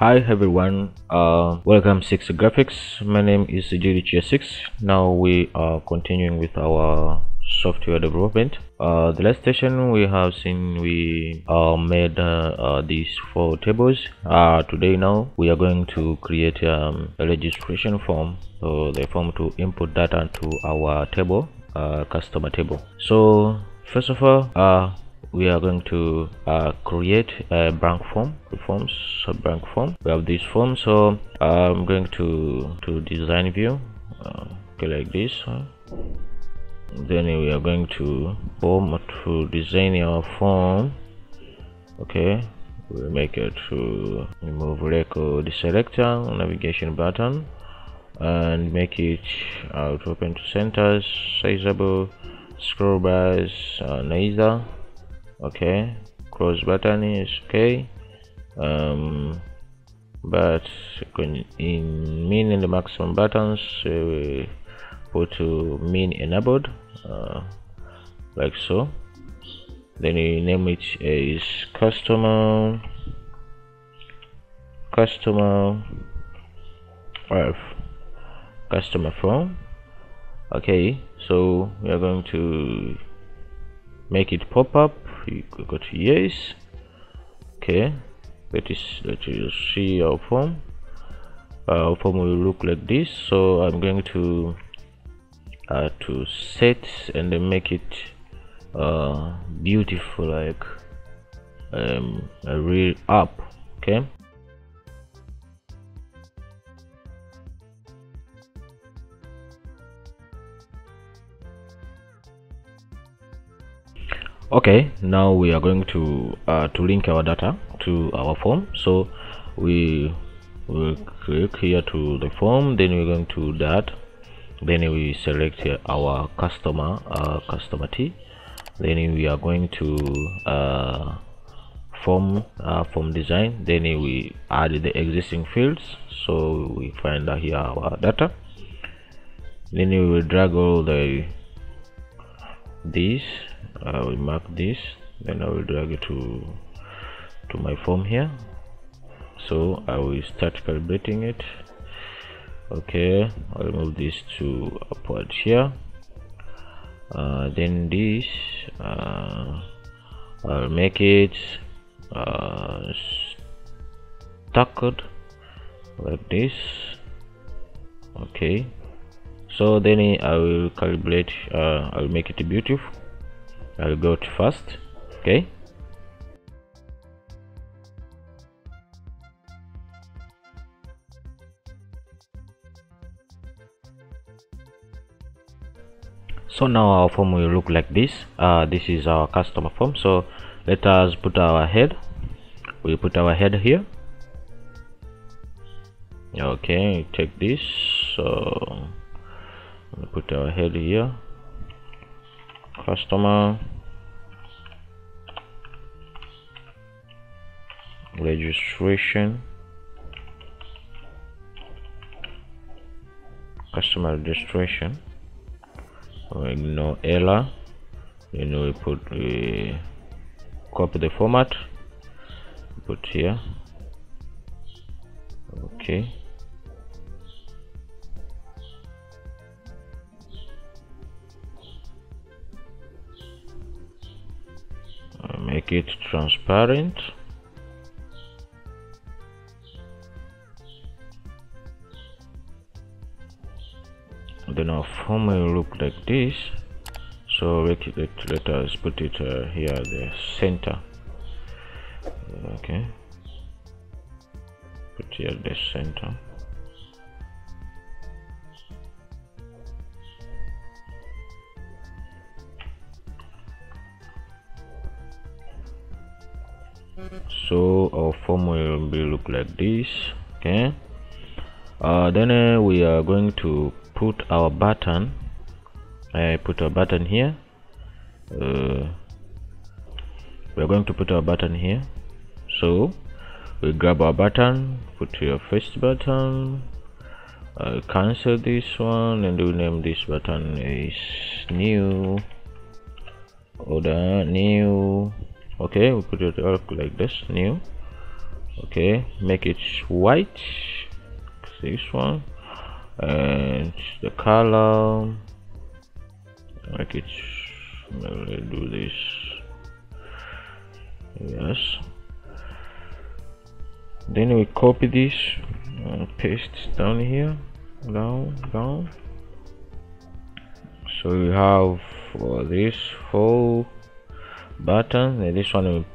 Hi everyone, welcome 6 Graphics. My name is GDG6. Now we are continuing with our software development. The last session we have seen we made these 4 tables. Today now we are going to create a registration form, so the form to input data to our table, customer table. So first of all, we are going to create a blank form. A blank form. We have this form, so I'm going to design view, okay, like this. Then we are going to design our form. Okay, we'll make it to remove record selector, navigation button, and make it to open to centers, sizable, scroll bars, neither. Okay, close button is okay, but in min and the maximum buttons we put to min enabled, like so. Then we name it as customer form. Okay, so we are going to make it pop up. You go to yes. Okay, let you see our form. Our form will look like this. So I'm going to set and then make it beautiful, like a real app. Okay, okay, now we are going to link our data to our form. So we will click here to the form, then we're going to that, then we select our customer T, then we are going to form design, then we add the existing fields. So we find here our data, then we will drag all these. We mark this, then I will drag it to my form here. So I will start calibrating it. Okay, I'll move this to upward here. Then this I'll make it stacked like this. Okay, so then I will calibrate, I'll make it beautiful. I'll go to fast. Okay, so now our form will look like this. This is our customer form. So let us put our head. We put our head here. Okay, take this. So we put our head here. Customer registration, customer registration. We ignore error, then we copy the format, put here. Okay, make it transparent. Then our form will look like this. So let us put it here at the center. Okay, put here at the center. So our form will look like this. Okay, then we are going to put our button. Put our button here. We are going to put our button here. So we grab our button, put your first button, cancel this one, and we name this button is new order new. Okay, we put it up like this, new. Okay, make it white, this one, and the color, make it, let's do this, yes. Then we copy this and paste down here, down. So we have this whole button, and this one we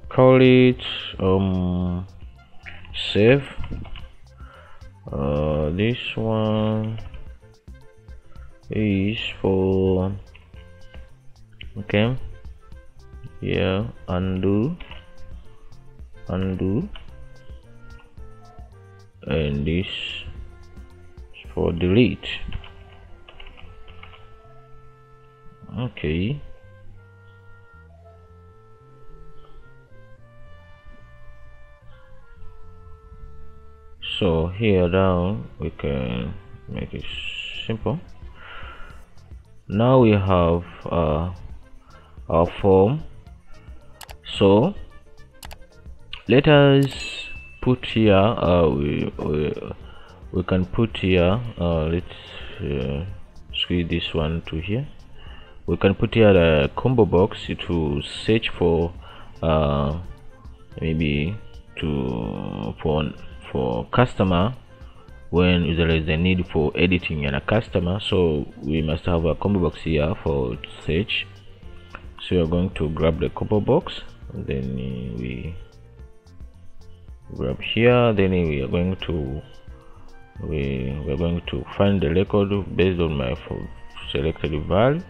call it save. This one is for, okay, yeah, undo, and this is for delete. Okay, so here down we can make it simple. Now we have our form, so let us put here, we can put here, let's squeeze this one to here. We can put here the combo box to search for maybe for customer when there is a need for editing in a customer. So we must have a combo box here for search. So you're going to grab the combo box, then we grab here, then we are going to find the record based on my selected value,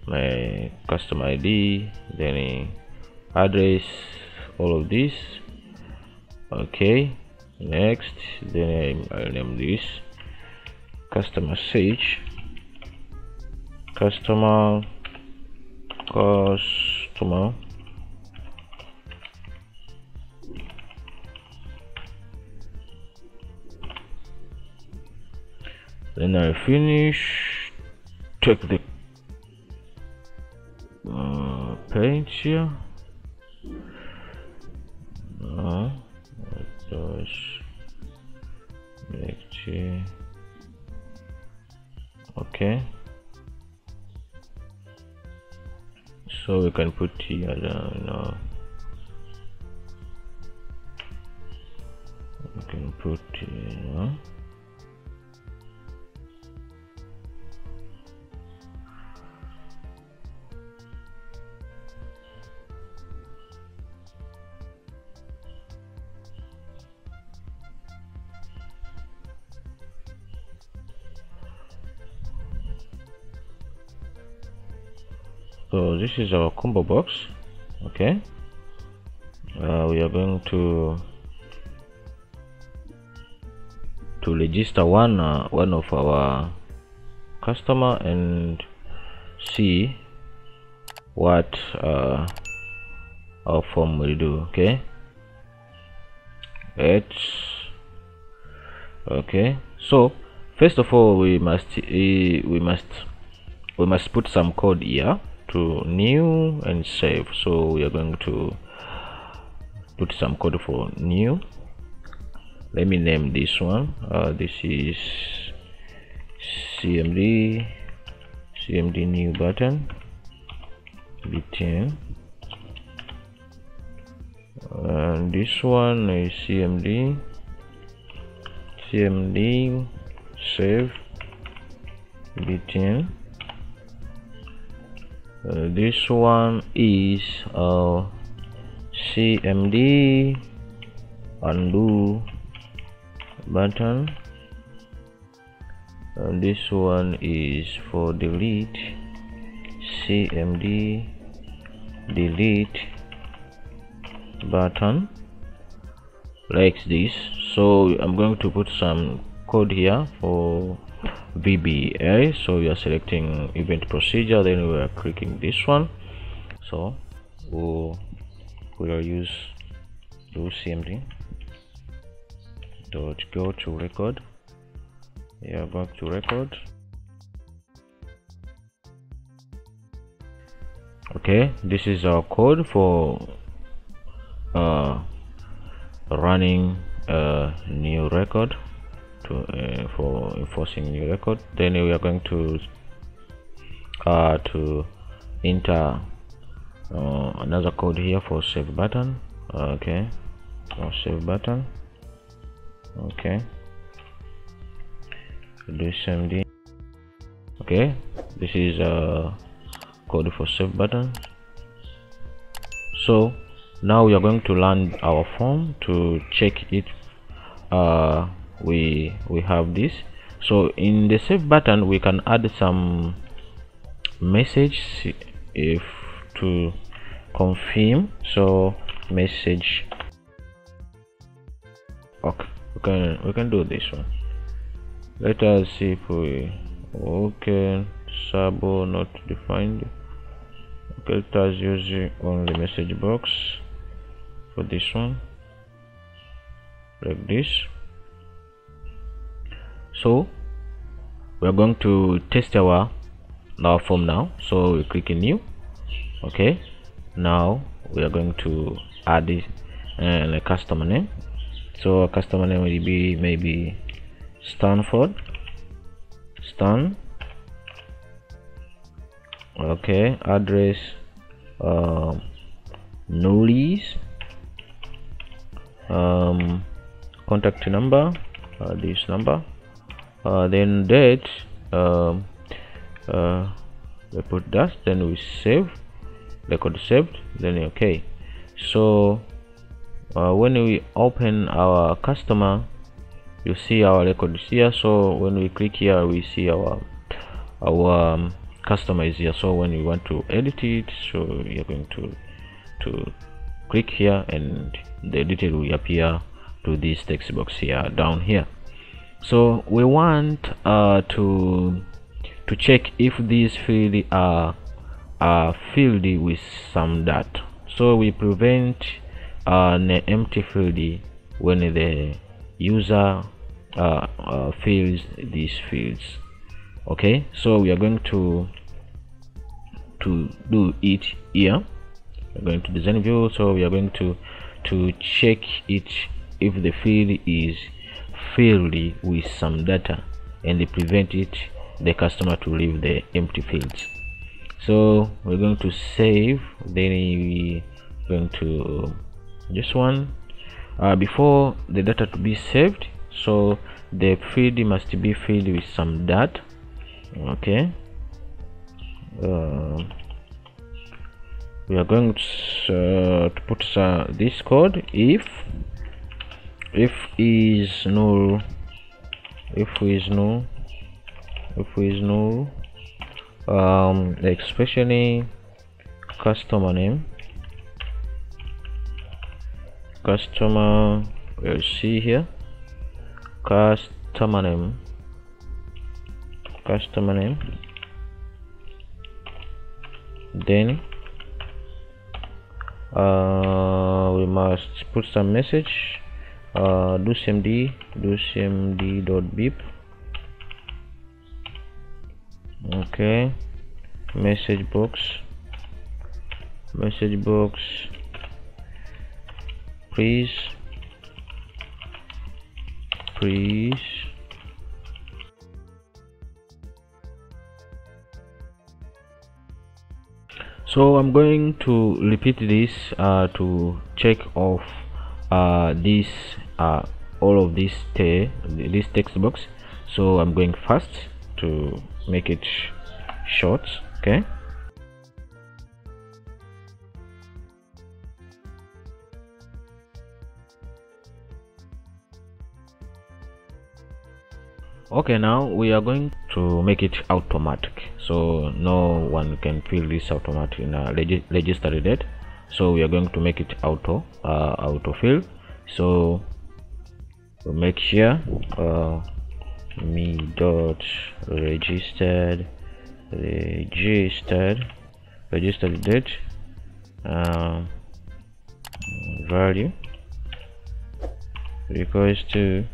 my customer ID, then address, all of this. Okay, next, then I'll name this customer search, customer, then I finish, take the paint here, okay, so we can put here we can put here so this is our combo box. Okay, we are going to register one of our customer and see what our form will do. Okay, okay, so first of all we must put some code here to new and save. So we are going to put some code for new. Let me name this one, this is CMD new button b10, and this one is CMD save b10. This one is CMD undo button, and this one is for delete, CMD delete button, like this. So I'm going to put some code here for VBA. So we are selecting event procedure, then we are clicking this one. So we will use do CMD dot go to record. Yeah, back to record. Okay, this is our code for running a new record for enforcing new record. Then we are going to enter another code here for save button. Okay, or save button. Okay, do SMD. Okay, this is a code for save button. So now we are going to run our form to check it. We have this. So in the save button we can add some message if to confirm. So message. Okay, we can do this one. Let us see if we sabo not defined. Okay, let us use only message box for this one, like this. So we are going to test our form now. So we click in new. Okay, now we are going to add this a customer name. So a customer name will be maybe Stanford. Okay, address Knowles, contact number, this number, then date, we put that, then we save, record saved, then okay. So when we open our customer, you see our record here. So when we click here, we see our customer is here. So when we want to edit it, so you're going to click here and the detail will appear to this text box here down here. So we want to check if these fields are filled with some data. So we prevent an empty field when the user fills these fields. Okay, so we are going to do it here. We're going to design view. So we are going to check it if the field is filled with some data and prevent the customer to leave the empty fields. So we're going to save, then we going to just one before the data to be saved, so the field must be filled with some data. Okay, we are going to put this code if is null, especially customer name, we'll see here customer name, then we must put some message, do cmd dot beep. Okay, message box, please so I'm going to repeat this to check off this all of this text box. So I'm going fast to make it short. Okay, now we are going to make it automatic, so no one can fill this automatic in a registered date. So we are going to make it auto fill. So we'll make sure me dot registered date value equals to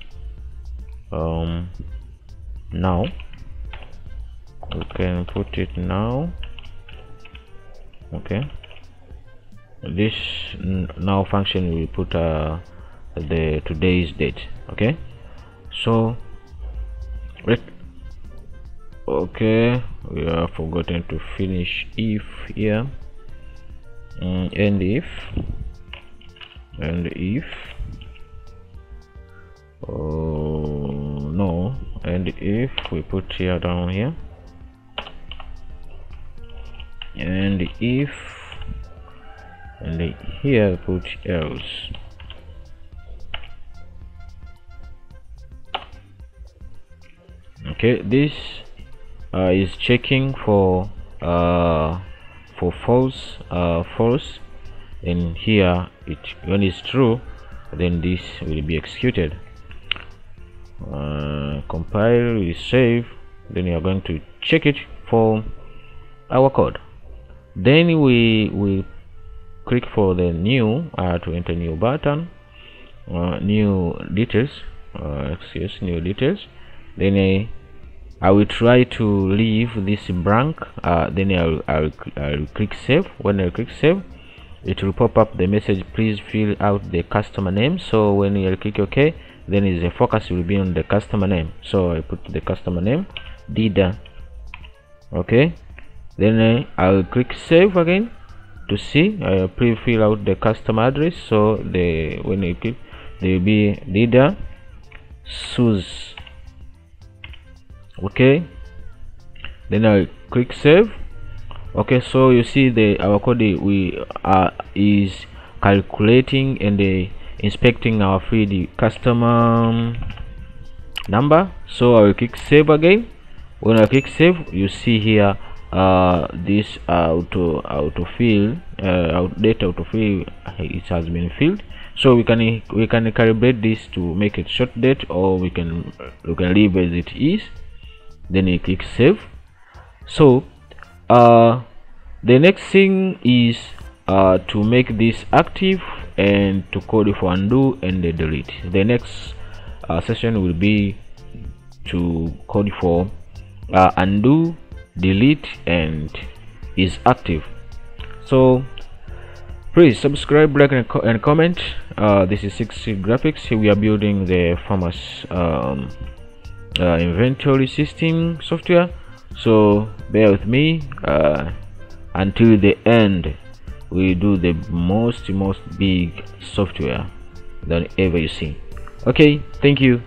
now. We can put it now. Okay, this now function will put the today's date. Okay, so okay, we are forgotten to finish if here, and if oh no, and if we put here down here, and if, and here put else. Okay, this is checking for false, and here when it's true, then this will be executed. Compile, we save, then you are going to check it for our code. Then we will click for the new to enter new button, new details, new details. Then I will try to leave this blank. Then I'll click save. When I click save, it will pop up the message, please fill out the customer name. So when you click OK, then the focus will be on the customer name. So I put the customer name Dida. Okay, then I'll click save again to see. Please fill out the customer address. So when you click, there will be Dida Sus. Okay, then I click save. Okay, so you see our code is calculating and inspecting our feed customer number. So I will click save again. When I click save, you see here this autofill, data autofill, it has been filled. So we can calibrate this to make it short date, or we can leave as it is. Then you click save. So the next thing is to make this active and to code for undo and delete. The next session will be to code for undo, delete, and is active. So please subscribe, like, and comment. This is 6C Graphics. We are building the farmers inventory system software, so bear with me until the end. We do the most big software than ever you see. Okay, thank you.